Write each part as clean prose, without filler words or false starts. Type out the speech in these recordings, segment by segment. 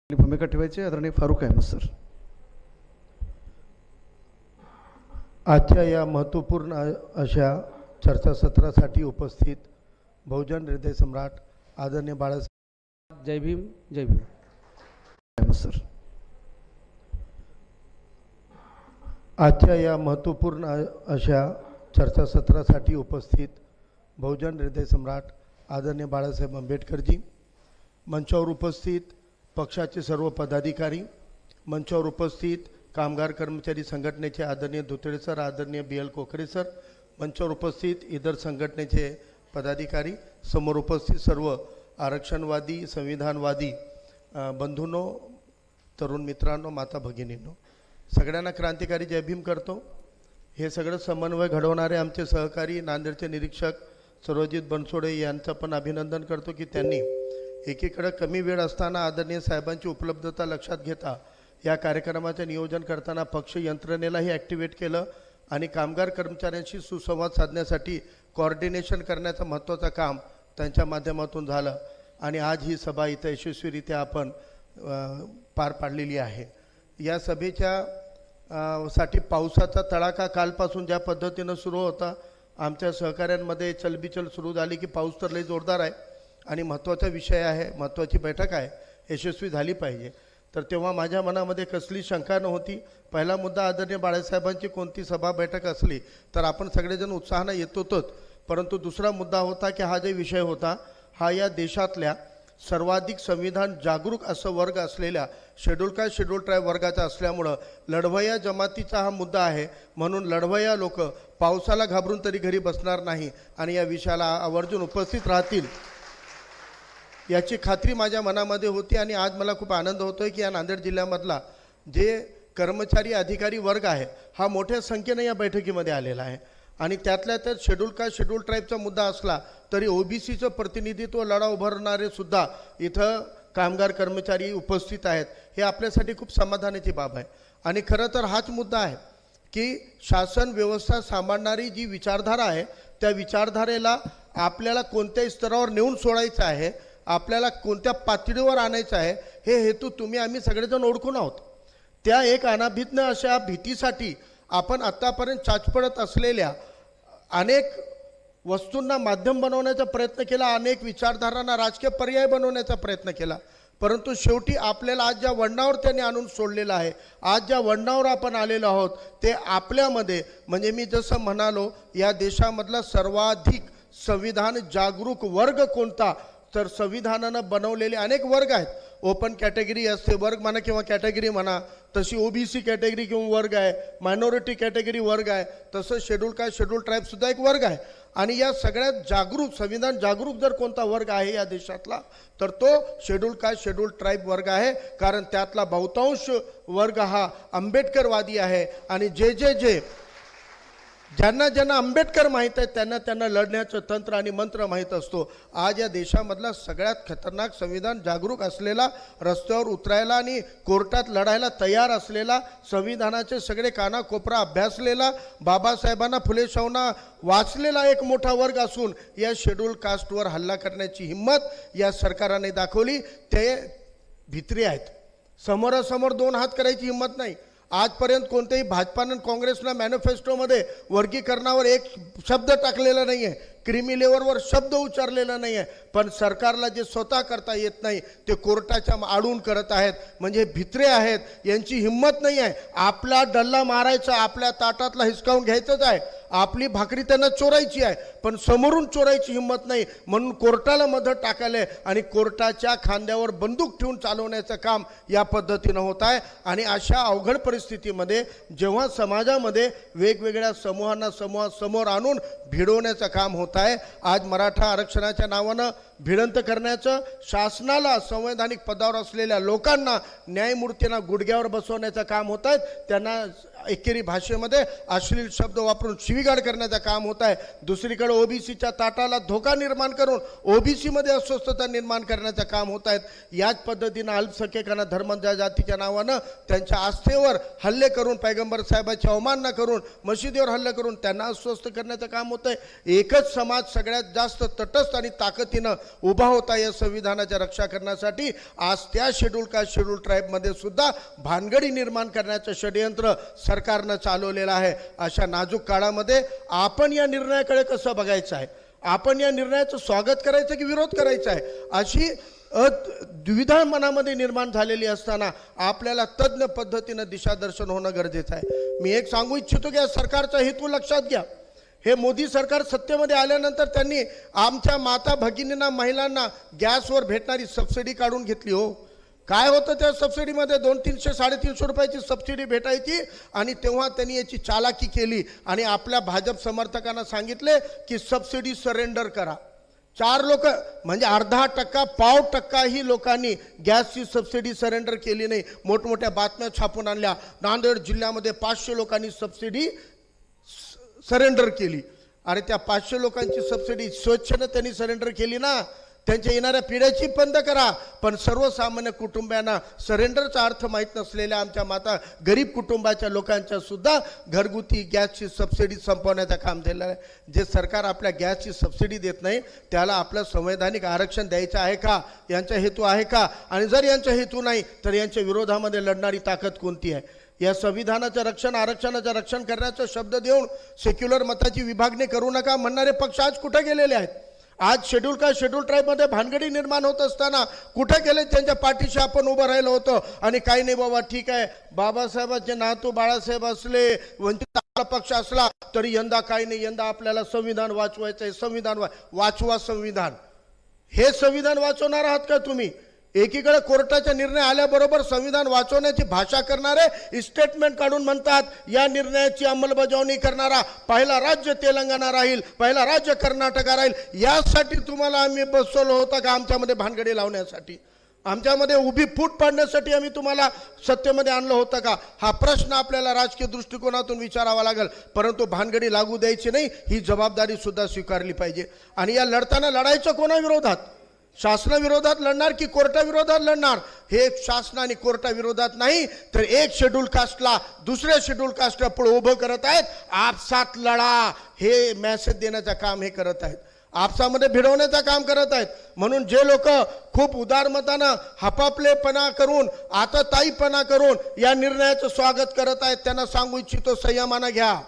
भूमिका ठेवायची आदरणीय फारुख अहमद सर। आजच्या या महत्त्वपूर्ण अशा चर्चासत्रासाठी उपस्थित बहुजन हृदय सम्राट आदरणीय बाळासाहेब जय भीम जय भीम अहमद सर। आजच्या या महत्त्वपूर्ण अशा चर्चासत्रासाठी उपस्थित बहुजन हृदय सम्राट आदरणीय बाळासाहेब आंबेडकरजी, मंचावर उपस्थित पक्षाचे सर्व पदाधिकारी, मंचावर उपस्थित कामगार कर्मचारी संघटनेचे आदरणीय धोत्रे सर, आदरणीय BL कोकरे सर, मंचावर उपस्थित इतर संघटनेचे पदाधिकारी, समोर उपस्थित सर्व आरक्षणवादी संविधानवादी बंधूंनो, तरुण मित्रांनो, माता भगिनींनो, सगळ्यांना क्रांतिकारी जय भीम करतो। हे सगळं समन्वय घडवणारे आमचे सहकारी नांदेडचे निरीक्षक सर्वजित बनसोडे यांचं पण अभिनंदन करतो की त्यांनी एकीकडे कमी वेळ असताना आदरणीय साहेबांची उपलब्धता लक्षात घेता या कार्यक्रमाचे नियोजन करताना पक्ष यंत्रणेलाही ॲक्टिवेट केलं आणि कामगार कर्मचाऱ्यांशी सुसंवाद साधण्यासाठी कोऑर्डिनेशन करण्याचं महत्त्वाचं काम त्यांच्या माध्यमातून झालं आणि आज ही सभा इथं यशस्वीरित्या आपण पार पाडलेली आहे। या सभेच्या साठी पावसाचा तडाखा कालपासून ज्या पद्धतीनं सुरू होता, आमच्या सहकाऱ्यांमध्ये चलबिचल सुरू झाली की पाऊस तर लई जोरदार आहे आणि महत्त्वाचा विषय आहे, महत्त्वाची बैठक आहे, यशस्वी झाली पाहिजे। तर तेव्हा माझ्या मनामध्ये कसली शंका नव्हती। पहिला मुद्दा आदरणीय बाळासाहेबांची कोणती सभा बैठक असली तर आपण सगळेजण उत्साहानं येत होतोच, परंतु दुसरा मुद्दा होता की हा जो विषय होता हा या देशातल्या सर्वाधिक संविधान जागरूक असं वर्ग असलेल्या शेड्यूल कास्ट शेड्यूल ट्राईब वर्गाचा असल्यामुळं लढवय्या जमातीचा हा मुद्दा आहे, म्हणून लढवय्या लोक पावसाला घाबरून तरी घरी बसणार नाही आणि या विषयाला आवर्जून उपस्थित राहतील याची खात्री माझ्या मनामध्ये होती। आणि आज मला खूप आनंद होतो आहे की या नांदेड जिल्ह्यामधला जे कर्मचारी अधिकारी वर्ग आहे हा मोठ्या संख्येने या बैठकीमध्ये आलेला आहे आणि त्यातल्या त्यात शेड्यूल कास्ट शेड्यूल ट्राईबचा मुद्दा असला तरी OBCचं प्रतिनिधित्व लढा उभारणारे सुद्धा इथं कामगार कर्मचारी उपस्थित आहेत, हे आपल्यासाठी खूप समाधानाची बाब आहे। आणि खरं तर हाच मुद्दा आहे की शासन व्यवस्था सांभाळणारी जी विचारधारा आहे त्या विचारधारेला आपल्याला कोणत्याही स्तरावर नेऊन सोडायचं आहे, आपल्याला कोणत्या पातळीवर आणायचं आहे, हे हेतू तुम्ही आम्ही सगळेजण ओळखून आहोत। त्या एक अनाभिज्ञ अशा भीतीसाठी आपण आत्तापर्यंत चाचपडत असलेल्या अनेक वस्तूंना माध्यम बनवण्याचा प्रयत्न केला, अनेक विचारधारांना राजकीय पर्याय बनवण्याचा प्रयत्न केला, परंतु शेवटी आपल्याला आज ज्या वळणावर त्यांनी आणून सोडलेलं आहे, आज ज्या वळणावर आपण आलेलो आहोत ते आपल्यामध्ये म्हणजे मी जसं म्हणालो या देशामधला सर्वाधिक संविधान जागरूक वर्ग कोणता तर संविधानानं बनवलेले अनेक वर्ग आहेत। ओपन कॅटेगरी असते वर्ग म्हणा किंवा कॅटेगरी म्हणा, तशी OBC कॅटेगरी किंवा वर्ग आहे, मायनॉरिटी कॅटेगरी वर्ग आहे, तसं शेड्यूल कास्ट शेड्यूल ट्राईबसुद्धा एक वर्ग आहे। आणि या सगळ्यात जागरूक संविधान जागरूक जर कोणता वर्ग आहे या देशातला तर तो शेड्यूल कास्ट शेड्यूल ट्राईब वर्ग आहे, कारण त्यातला बहुतांश वर्ग हा आंबेडकरवादी आहे आणि जे ज्यांना आंबेडकर माहीत आहे त्यांना लढण्याचं तंत्र आणि मंत्र माहीत असतो। आज या देशामधला सगळ्यात खतरनाक संविधान जागरूक असलेला, रस्त्यावर उतरायला आणि कोर्टात लढायला तयार असलेला, संविधानाचे सगळे कानाकोपरा अभ्यासलेला, बाबासाहेबांना फुले शाहूंना वाचलेला एक मोठा वर्ग असून या शेड्यूल कास्टवर हल्ला करण्याची हिंमत या सरकारने दाखवली। ते भित्री आहेत, समोरासमोर दोन हात करायची हिंमत नाही। आजपर्यंत कोणत्याही भाजपानं काँग्रेसनं मॅनिफेस्टोमध्ये वर्गीकरणावर एक शब्द टाकलेला नाही आहे, क्रिमी लेवलवर शब्द उच्चारलेला नाही आहे, पण सरकारला जे स्वतः करता येत नाही ते कोर्टाच्या आडून करत आहेत, म्हणजे भित्रे आहेत, यांची हिंमत नाही आहे। आपला डल्ला मारायचा, आपल्या ताटातला हिसकावून घ्यायचंच आहे, आपली भाकरी त्यांना चोरायची आहे, पण समोरून चोरायची हिंमत नाही, म्हणून कोर्टाला मदत टाकायला आणि कोर्टाच्या खांद्यावर बंदूक ठेवून चालवण्याचं काम या पद्धतीनं होत आहे। आणि अशा अवघड परिस्थितीमध्ये जेव्हा समाजामध्ये वेगवेगळ्या समूहांना समोर आणून भिडवण्याचं काम होत आहे, आज मराठा आरक्षणाच्या नावानं भिडंत करण्याचं, शासनाला संवैधानिक पदावर असलेल्या लोकांना न्यायमूर्तींना गुडघ्यावर बसवण्याचं काम होत आहे, त्यांना एकेरी भाषेमध्ये अश्लील शब्द वापरून शिवीगाळ करण्याचं काम होत आहे। दुसरीकडे OBCच्या ताटाला धोका निर्माण करून OBCमध्ये अस्वस्थता निर्माण करण्याचं काम होत आहेत। याच पद्धतीनं अल्पसंख्याकांना धर्म जातीच्या नावानं त्यांच्या आस्थेवर हल्ले करून, पैगंबर साहेबांची अवमानना करून, मशिदीवर हल्ले करून त्यांना अस्वस्थ करण्याचं काम होत आहे। एकच समाज सगळ्यात जास्त तटस्थ आणि ताकदीनं उभा होता या संविधानाच्या रक्षा करण्यासाठी, आज त्या शेड्यूल कास्ट शेड्यूल ट्राईबमध्ये सुद्धा भानगडी निर्माण करण्याचं षडयंत्र सरकारनं चालवलेलं आहे. अशा नाजूक काळामध्ये आपण या निर्णयाकडे कसं बघायचं आहे, आपण या निर्णयाचं स्वागत करायचं की विरोध करायचा आहे, अशी द्विधा मनामध्ये निर्माण झालेली असताना आपल्याला तज्ञ पद्धतीनं दिशादर्शन होणं गरजेचं आहे. मी एक सांगू इच्छितो की या सरकारचा हेतू लक्षात घ्या. हे मोदी सरकार सत्तेमध्ये आल्यानंतर त्यांनी आमच्या माता भगिनींना, महिलांना गॅसवर भेटणारी सबसिडी काढून घेतली. हो, काय होतं त्या सबसिडीमध्ये? 200-300, 350 रुपयाची सबसिडी भेटायची आणि तेव्हा त्यांनी याची चालाकी केली आणि आपल्या भाजप समर्थकांना सांगितले की सबसिडी सरेंडर करा. 4 लोक म्हणजे 0.5%, 0.5% ही लोकांनी गॅसची सबसिडी सरेंडर केली नाही. मोठमोठ्या बातम्या छापून आणल्या. नांदेड जिल्ह्यामध्ये 500 लोकांनी सबसिडी सरेंडर केली. अरे त्या 500 लोकांची सबसिडी स्वच्छेनं त्यांनी सरेंडर केली ना, त्यांच्या येणाऱ्या पिढ्याची बंद करा. पण सर्वसामान्य कुटुंबियांना सरेंडरचा अर्थ माहीत नसलेल्या आमच्या माता गरीब कुटुंबाच्या लोकांच्या सुद्धा घरगुती गॅसची सबसिडी संपवण्याचं काम झालेलं आहे. जे सरकार आपल्या गॅसची सबसिडी देत नाही त्याला आपलं संवैधानिक आरक्षण द्यायचं आहे का? यांचा हेतू आहे का? आणि जर यांचा हेतू नाही तर यांच्या विरोधामध्ये लढणारी ताकद कोणती आहे? या संविधानाचं रक्षण, आरक्षणाचं रक्षण करण्याचा शब्द देऊन सेक्युलर मताची विभागणी करू नका म्हणणारे पक्ष आज कुठे गेलेले आहेत? आज शेड्यूल कास्ट शेड्यूल ट्राईबमध्ये भानगडी निर्माण होत असताना कुठे गेले? त्यांच्या पाठीशी आपण उभं राहिलं होतं आणि काही नाही बाबा, ठीक आहे, बाबासाहेबांचे नातू बाळासाहेब असले, वंचित पक्ष असला तरी यंदा काही नाही, यंदा आपल्याला संविधान वाचवायचं आहे. संविधान वाचवा. संविधान हे संविधान वाचवणार आहात का तुम्ही? एकीकडे कोर्टाचा निर्णय आल्याबरोबर संविधान वाचवण्याची भाषा करणारे स्टेटमेंट काढून म्हणतात या निर्णयाची अंमलबजावणी करणारा पहिला राज्य तेलंगणा राहील, पहिला राज्य कर्नाटक राहील. यासाठी तुम्हाला आम्ही बसवलं होतं का? आमच्यामध्ये भानगडी लावण्यासाठी, आमच्यामध्ये उभी फूट पाडण्यासाठी आम्ही तुम्हाला सत्तेमध्ये आणलं होतं का? हा प्रश्न आपल्याला राजकीय दृष्टिकोनातून विचारावा लागेल. परंतु भानगडी लागू द्यायची नाही, ही जबाबदारी सुद्धा स्वीकारली पाहिजे. आणि या लढताना लढायचं कोणाविरोधात? शासनाविरोधात लढणार की कोर्टाविरोधात लढणार? हे शासन आणि कोर्टाविरोधात नाही तर एक शेड्यूल कास्टला दुसऱ्या शेड्यूल कास्टला पुढे उभं करत आहेत. आपसात लढा हे मेसेज देण्याचं काम हे करत आहेत, आपसामध्ये भिडवण्याचं काम करत आहेत. म्हणून जे लोक खूप उदारमतानं हपापलेपणा करून, आताताईपणा करून या निर्णयाचं स्वागत करत आहेत त्यांना सांगू इच्छितो, संयमानं घ्या.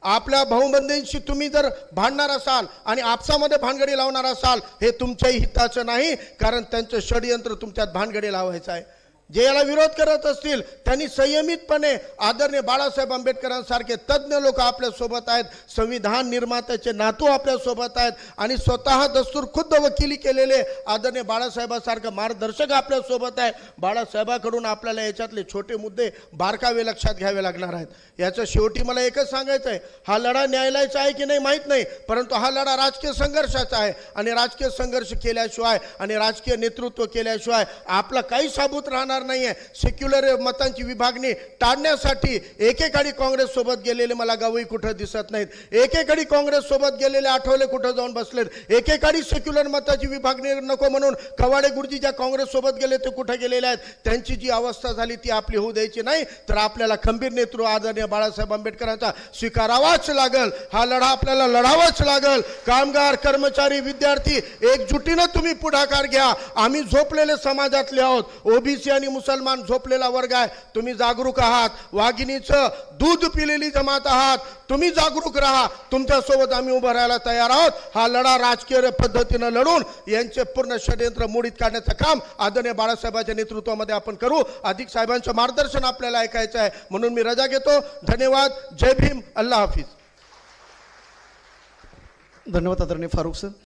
आपल्या भाऊबंधींशी तुम्ही जर भांडणार असाल आणि आपसामध्ये भानगडी लावणार असाल हे तुमच्याही हिताचं नाही, कारण त्यांचं षडयंत्र तुमच्यात भानगडी लावायचं आहे. जे याला विरोध करत असतील त्यांनी संयमितपणे, आदरणीय बाळासाहेब आंबेडकरांसारखे तज्ज्ञ लोक आपल्या सोबत आहेत, संविधान निर्मात्याचे नातू आपल्या सोबत आहेत आणि स्वतः दस्तूर खुद्द वकिली केलेले आदरणीय बाळासाहेबांसारखं मार्गदर्शक आपल्या सोबत आहे. बाळासाहेबांकडून आपल्याला याच्यातले छोटे मुद्दे बारकावे लक्षात घ्यावे लागणार आहेत. याचं शेवटी मला एकच सांगायचं आहे, हा लढा न्यायालयाचा आहे की नाही माहीत नाही, परंतु हा लढा राजकीय संघर्षाचा आहे. आणि राजकीय संघर्ष केल्याशिवाय आणि राजकीय नेतृत्व केल्याशिवाय आपला काही साबूत राहणार नाहीये. सेक्युलर मतांची विभागणी टाळण्यासाठी एकेकाळी काँग्रेस सोबत गेलेले मला गावही कुठं दिसत नाहीत, एकेकाळी काँग्रेस सोबत गेलेले आठवले कुठं जाऊन बसलेत, एकेकाळी सेक्युलर मताची विभागणी नको म्हणून कवाडे गुरुजी ज्या काँग्रेस सोबत गेले ते कुठे गेलेले आहेत. त्यांची जी अवस्था झाली ती आपली होऊ द्यायची नाही. तर आपल्याला खंबीर नेतृत्व आदरणीय बाळासाहेब आंबेडकरांचा स्वीकारावाच लागल. हा लढा आपल्याला लढावाच लागल. कामगार, कर्मचारी, विद्यार्थी एकजुटीनं तुम्ही पुढाकार घ्या. आम्ही झोपलेले समाजातले आहोत, ओबीसी आणि मुसलमान झोपलेला वर्ग आहे. तुम्ही जागरूक आहात, वाघिणीचं दूध पिलेली जमात आहात, तुम्ही जागरूक राहा. तुमच्यासोबत आम्ही उभं राहायला तयार आहोत. हा लढा राजकीय पद्धतीनं लढून यांचे पूर्ण षडयंत्र मोडीत काढण्याचं काम आदरणीय बाळासाहेबांच्या नेतृत्वामध्ये आपण करू. अधिक साहेबांचं मार्गदर्शन आपल्याला ऐकायचं आहे. म्हणून मी रजा घेतो. धन्यवाद. जय भीम. अल्लाह हाफिज. धन्यवाद आदरणीय फारुक सर.